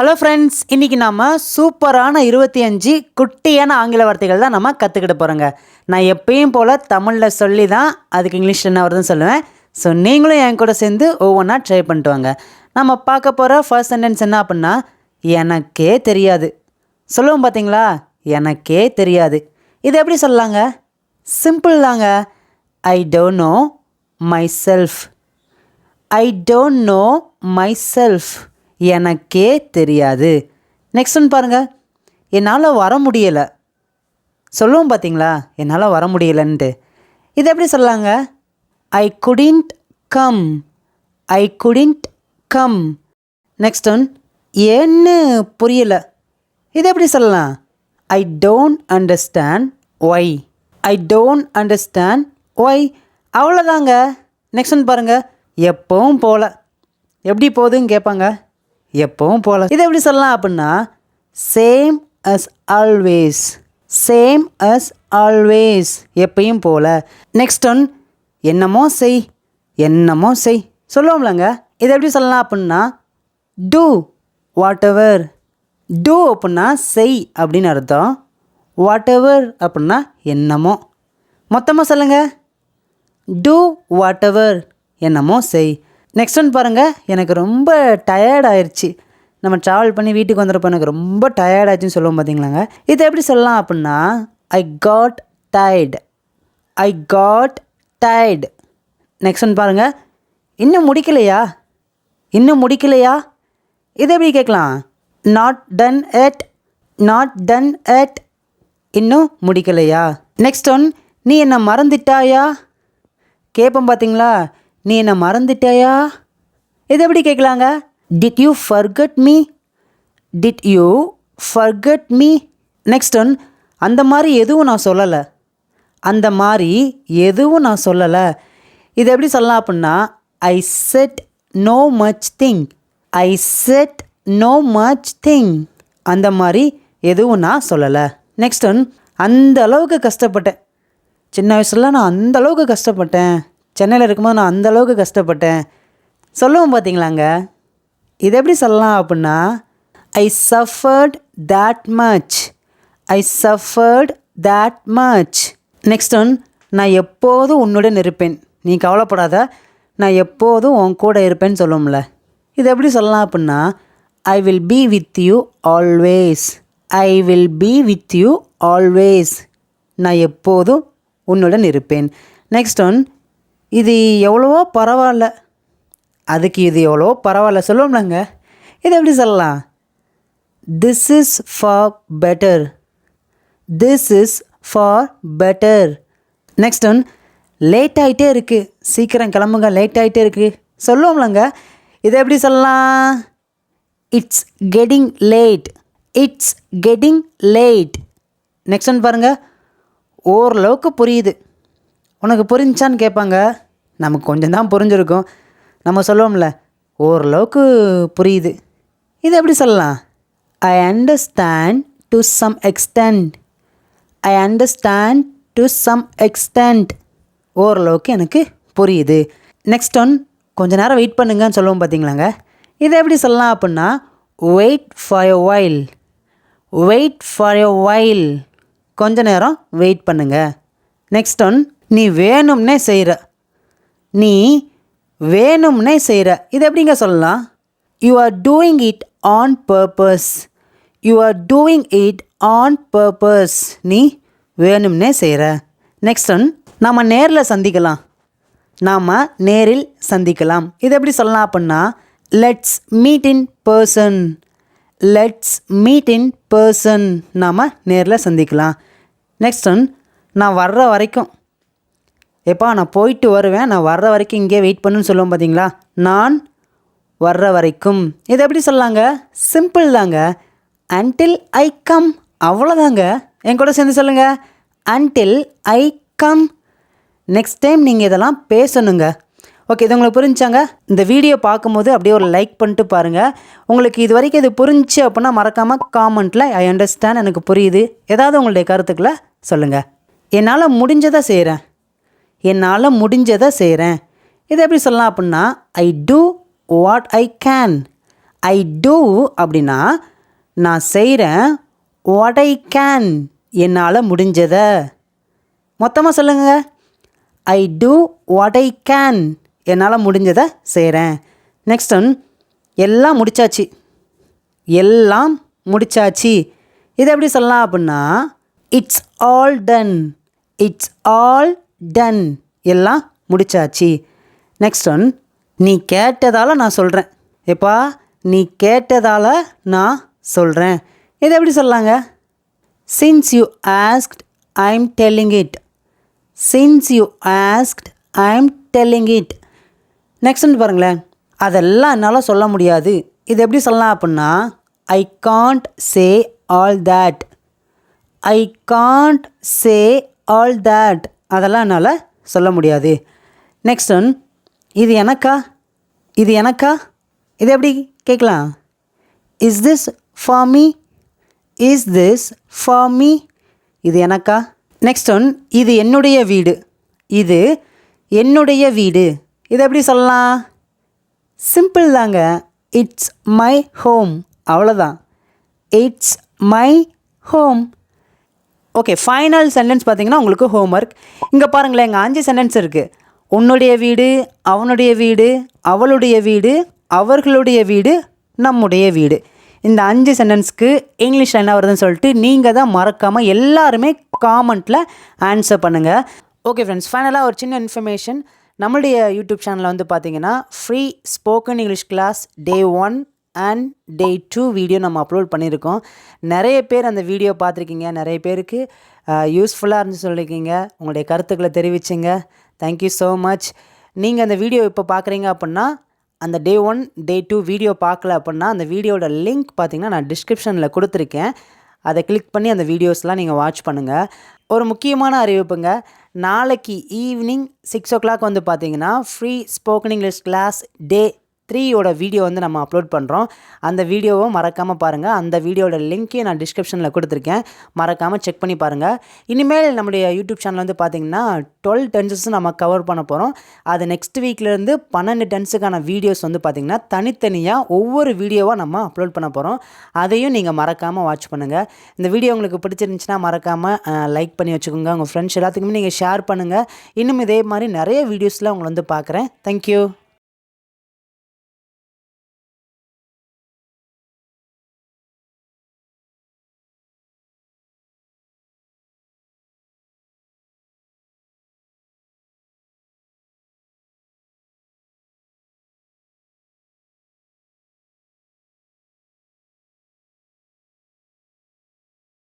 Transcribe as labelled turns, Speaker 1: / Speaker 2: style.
Speaker 1: Hello friends, இன்றைக்கி நாம் சூப்பரான 25 குட்டியான ஆங்கில வார்த்தைகள் தான் நம்ம கற்றுக்கிட்டு போகிறோங்க. நான் எப்பயும் போல் தமிழில் சொல்லி தான் அதுக்கு இங்கிலீஷில் என்ன வருதுன்னு சொல்லுவேன். ஸோ நீங்களும் என் கூட சேர்ந்து ஒவ்வொன்றா ட்ரை பண்ணிட்டு வாங்க. நம்ம பார்க்க போகிற ஃபர்ஸ்ட் சென்டென்ஸ் என்ன அப்படின்னா, எனக்கே தெரியாது. சொல்லுவோம் பார்த்தீங்களா, எனக்கே தெரியாது. இது எப்படி சொல்லலாங்க? சிம்பிள் தாங்க. I don't know my self. I don't know my self. எனக்கே தெரியாது. நெக்ஸ்ட் ஒன்று பாருங்கள். என்னால் வர முடியலை. சொல்லுவோம் பார்த்தீங்களா, என்னால் வர முடியலைன்ட்டு. இது எப்படி சொல்லலாங்க? ஐ குடிண்ட் கம். ஐ குடிண்ட் கம். நெக்ஸ்ட் ஒன், ஏன்னு புரியலை. இது எப்படி சொல்லலாம்? I don't understand why. I don't understand why. அவ்வளோதாங்க. நெக்ஸ்ட் ஒன் பாருங்கள். எப்பவும் போல. எப்படி போகுதுன்னு கேட்பாங்க. எப்பவும் போல. இதை எப்படி சொல்லலாம் அப்படின்னா, same as always. Same as always. எப்பயும் போல. நெக்ஸ்ட் ஒன், என்னமோ செய். என்னமோ செய். சொல்லுவோம்லங்க. இதை எப்படி சொல்லலாம் அப்படின்னா, டூ வாட் எவர். டூ அப்படின்னா செய் அப்படின்னு அர்த்தம். வாட் எவர் அப்படின்னா என்னமோ. மொத்தமாக சொல்லுங்கள். Two what ever. என்னமோ செய். நெக்ஸ்ட் ஒன் பாருங்கள். எனக்கு ரொம்ப டயர்ட் ஆயிடுச்சு. நம்ம ட்ராவல் பண்ணி வீட்டுக்கு வந்துடுறப்போ எனக்கு ரொம்ப டயர்ட் ஆயிடுச்சுன்னு சொல்லுவோம் பார்த்தீங்களாங்க. இதை எப்படி சொல்லலாம் அப்படின்னா, I got tired. I got tired. Next one பாருங்கள். இன்னும் முடிக்கலையா. இன்னும் முடிக்கலையா. இதை எப்படி கேட்கலாம்? Not done yet. Not done yet. இன்னும் முடிக்கலையா. நெக்ஸ்ட் ஒன், நீ என்னை மறந்துட்டாயா. கேட்போம் பார்த்தீங்களா, நீ என்னை மறந்துட்டாயா. இது எப்படி கேட்கலாங்க? Did you forget me. Did you forget me. Next one, அந்த மாதிரி எதுவும் நான் சொல்லலை. அந்த மாதிரி எதுவும் நான் சொல்லலை. இது எப்படி சொல்லலாம் அப்படின்னா, I said no much thing. I said no much thing. அந்த மாதிரி எதுவும் நான் சொல்லலை. நெக்ஸ்ட் ஒன், அந்த அளவுக்கு கஷ்டப்பட்டேன். சின்ன வயசுல நான் அந்த அளவுக்கு கஷ்டப்பட்டேன். சென்னையில் இருக்கும்போது நான் அந்த அளவுக்கு கஷ்டப்பட்டேன். சொல்லுவோம் பார்த்தீங்களாங்க. இது எப்படி சொல்லலாம் அப்படின்னா, I suffered that much. I suffered that much. Next one, நான் எப்போதும் உன்னுடன் இருப்பேன். நீ கவலைப்படாத, நான் எப்போதும் உன் கூட இருப்பேன்னு சொல்லுவோம்ல. இது எப்படி சொல்லலாம் அப்படின்னா, I will be with you always. I will be with you always. நான் எப்போதும் உன்னுடன் இருப்பேன். நெக்ஸ்ட் ஒன், இது எவ்வளவோ பரவாயில்ல. அதுக்கு இது எவ்வளவோ பரவாயில்ல சொல்லுவோம்லங்க. இது எப்படி சொல்லலாம்? This is for better. This is for better. Next one, late ஆகிட்டே இருக்குது. சீக்கிரம் கிளம்புங்க, லேட் ஆகிட்டே இருக்குது சொல்லுவோம்லங்க. இதை எப்படி சொல்லலாம்? It's getting late. It's getting late. Next one பாருங்கள். ஓரளவுக்கு புரியுது. உனக்கு புரிஞ்சான்னு கேட்பாங்க. நமக்கு கொஞ்சம் தான் புரிஞ்சிருக்கும். நம்ம சொல்லுவோம்ல, ஓரளவுக்கு புரியுது. இது எப்படி சொல்லலாம்? I understand to some extent. I understand to some extent. ஓரளவுக்கு எனக்கு புரியுது. நெக்ஸ்ட் ஒன், கொஞ்ச நேரம் வெயிட் பண்ணுங்கன்னு சொல்லுவோம் பார்த்தீங்களாங்க. இதை எப்படி சொல்லலாம் அப்படின்னா, wait for a while. Wait for a while. கொஞ்ச நேரம் வெயிட் பண்ணுங்க. நெக்ஸ்ட் ஒன், நீ வேணும்னே செய்கிற. நீ வேணும்னே செய்கிற. இது எப்படிங்க சொல்லலாம்? You are doing it on purpose. You are doing it on purpose. நீ வேணும்னே செய்கிற. நெக்ஸ்ட் ஒன், நாம் நேரில் சந்திக்கலாம். நாம் நேரில் சந்திக்கலாம். இது எப்படி சொல்லலாம் அப்படின்னா, let's meet in person. Let's meet in person. நாம் நேரில் சந்திக்கலாம். நெக்ஸ்ட் ஒன், நான் வர்ற வரைக்கும். எப்பா நான் போயிட்டு வருவேன், நான் வர்ற வரைக்கும் இங்கே வெயிட் பண்ணுன்னு சொல்லுவோம் பார்த்தீங்களா. நான் வர்ற வரைக்கும். இது எப்படி சொல்லலாங்க? சிம்பிள் தாங்க. Until I come. அவ்வளோதாங்க. என் கூட சேர்ந்து சொல்லுங்கள். Until I come. Next time நீங்கள் இதெல்லாம் பேசணுங்க. ஓகே, இது உங்களுக்கு புரிஞ்சாங்க? இந்த வீடியோ பார்க்கும்போது அப்படியே ஒரு லைக் பண்ணிட்டு பாருங்கள். உங்களுக்கு இது வரைக்கும் இது புரிஞ்சு அப்படின்னா மறக்காமல் காமெண்ட்டில் ஐ அண்டர்ஸ்டாண்ட், எனக்கு புரியுது, ஏதாவது உங்களுடைய கருத்துக்களை சொல்லுங்கள். என்னால் முடிஞ்சதை செய்கிறேன். என்னால் முடிஞ்சதை செய்கிறேன். இதை எப்படி சொல்லலாம் அப்படின்னா, I do what I can. I do அப்படின்னா நான் செய்கிறேன். வாட் ஐ கேன் என்னால் முடிஞ்சதை. மொத்தமாக சொல்லுங்க. ஐ டூ வாட் ஐ கேன் என்னால் முடிஞ்சதை செய்கிறேன். நெக்ஸ்ட் ஒன், எல்லாம் முடிச்சாச்சு. எல்லாம் முடிச்சாச்சு. இதை எப்படி சொல்லலாம் அப்படின்னா it's all done. It's all done. எல்லாம் முடிச்சாச்சு. நெக்ஸ்ட் ஒன், நீ கேட்டதால் நான் சொல்கிறேன். எப்பா நீ கேட்டதால் நான் சொல்கிறேன். இதை எப்படி சொல்லலாங்க? Since you asked I am telling it. Since you asked I am telling it. Next ஒன்று பாருங்களேன். அதெல்லாம் என்னால் சொல்ல முடியாது. இது எப்படி சொல்லலாம் அப்படின்னா I can't say all that. I can't say all that. அதெல்லாம் என்னால் சொல்ல முடியாது. நெக்ஸ்ட் ஒன், இது எனக்கா? இது எனக்கா? இது எப்படி கேட்கலாம்? Is this for me? Is this for me? இது எனக்கா? நெக்ஸ்ட் ஒன், இது என்னுடைய வீடு. இது என்னுடைய வீடு. இது எப்படி சொல்லலாம்? சிம்பிள் தாங்க. It's my home. அவ்வளோதான். It's my home. Okay, final sentence பார்த்தீங்கன்னா உங்களுக்கு ஹோம்ஒர்க். இங்கே பாருங்களேன், இங்கே 5 சென்டென்ஸ் இருக்குது. உன்னுடைய வீடு, அவனுடைய வீடு, அவளுடைய வீடு, அவர்களுடைய வீடு, நம்முடைய வீடு. இந்த 5 சென்டென்ஸ்க்கு இங்கிலீஷில் என்ன வருதுன்னு சொல்லிட்டு நீங்கள் தான் மறக்காமல் எல்லாருமே காமெண்ட்டில் ஆன்சர் பண்ணுங்கள். ஓகே ஃப்ரெண்ட்ஸ், ஃபைனலாக ஒரு சின்ன இன்ஃபர்மேஷன். நம்மளுடைய யூடியூப் சேனலில் வந்து பார்த்தீங்கன்னா free spoken English class day 1 and day 2 video நம்ம அப்லோட் பண்ணியிருக்கோம். நிறைய பேர் அந்த வீடியோ பார்த்துருக்கீங்க. நிறைய பேருக்கு யூஸ்ஃபுல்லாக இருந்து சொல்லியிருக்கீங்க. உங்களுடைய கருத்துக்களை தெரிவிச்சிங்க. Thank you so much. நீங்கள் அந்த வீடியோ இப்போ பார்க்குறீங்க அப்படின்னா அந்த டே 1 டே 2 வீடியோ பார்க்கல அப்படின்னா அந்த வீடியோட லிங்க் பார்த்தீங்கன்னா நான் டிஸ்கிரிப்ஷனில் கொடுத்துருக்கேன். அதை கிளிக் பண்ணி அந்த வீடியோஸ்லாம் நீங்கள் வாட்ச் பண்ணுங்கள். ஒரு முக்கியமான அறிவிப்புங்க. நாளைக்கு ஈவினிங் 6 o'clock வந்து பார்த்தீங்கன்னா free spoken English class day 3யோட வீடியோ வந்து நம்ம அப்லோட் பண்ணுறோம். அந்த வீடியோவை மறக்காமல் பாருங்கள். அந்த வீடியோட லிங்க்கையும் நான் டிஸ்கிரிப்ஷனில் கொடுத்துருக்கேன். மறக்காமல் செக் பண்ணி பாருங்கள். இனிமேல் நம்முடைய யூடியூப் சேனல் வந்து பார்த்திங்கன்னா 12 டென்சஸ் நம்ம கவர் பண்ண போகிறோம். அது நெக்ஸ்ட் வீக்லேருந்து 12 டென்ஸுக்கான வீடியோஸ் வந்து பார்த்திங்கன்னா தனித்தனியாக ஒவ்வொரு வீடியோவாக நம்ம அப்லோட் பண்ண போகிறோம். அதையும் நீங்கள் மறக்காமல் வாட்ச் பண்ணுங்கள். இந்த வீடியோ உங்களுக்கு பிடிச்சிருந்துச்சுன்னா மறக்காமல் லைக் பண்ணி வச்சுக்கோங்க. உங்கள் ஃப்ரெண்ட்ஸ் எல்லாத்துக்குமே நீங்கள் ஷேர் பண்ணுங்கள். இன்னும் இதே மாதிரி நிறைய வீடியோஸில் உங்களை வந்து பார்க்குறேன். தேங்க்யூ.